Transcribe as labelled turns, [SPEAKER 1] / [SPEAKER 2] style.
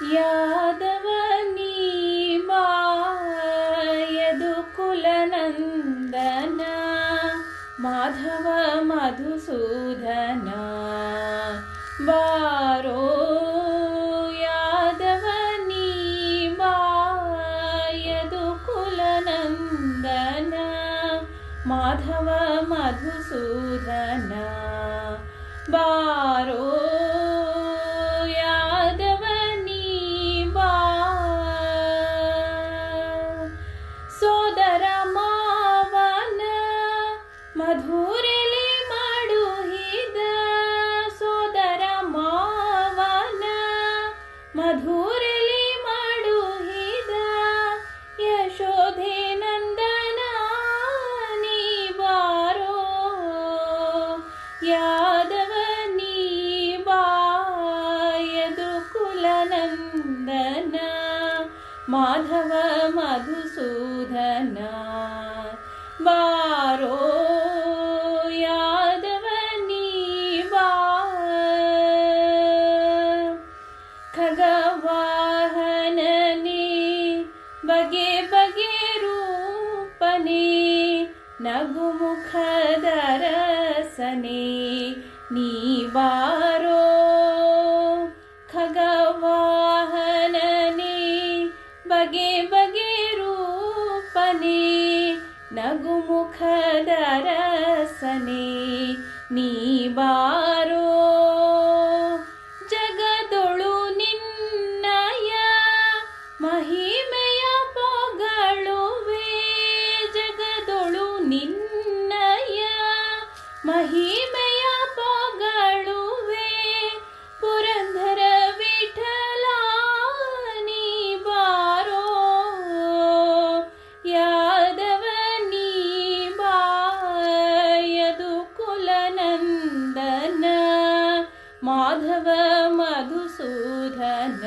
[SPEAKER 1] ಯಾದವನಿ ಬಾಯದು ಕುಲನಂದನ ಮಾಧವ ಮಧುಸೂದನ ಬಾರೋ ಯಾದವನಿ ಬಾಯದು ಕುಲನಂದನ ಮಾಧವ ಮಧುಸೂದನ ಬಾರೋ ಯಾದವನಿ ಬಾ ಸೋದರ ಮಾವನ ಮಧುರೆಲಿ ಮಾಡುಹಿದ ಸೋದರ ಮಾವನ ಮಧುರೆಲಿ ಮಾಡುಹಿದ ಯಶೋಧೆ ನಂದನ ನೀ ಬಾರೋ ಯಾದವನಿ ಬಾಯದು ಕುಲನಂದನ ಮಾಧವ ಮಧುಸೂದನ ಬಾರೋ ಯಾದವನಿ ಬಾ ಖಗವಾಹನನೇ ಬಗೆ ಬಗೆ ರೂಪನೇ ನಗುಮುಖದ ರಸನೆ ನೀ ಬಾರೋ ಖಗವಾಹನನೇ ಬಗೆ ಬಗೆ ರೂಪನೇ ನಗುಮುಖದ ರಸನೆ ನೀ ಬಾರೋ ಜಗದೊಳು ನಿನ್ನಯ ಮಹಿಮೆಯ ಪೊಗಳುವೆ ಜಗದೊಳು ನಿನ್ನಯ ಮಹಿಮೆಯ ಪೊಗಳುವೆ ಪುರಂದರ ವಿಠಲ ನೀ ಬಾರೋ ಯಾದವನಿ ಬಾಯದು ಕುಲನಂದನ ಮಾಧವ ಮಧುಸೂದನ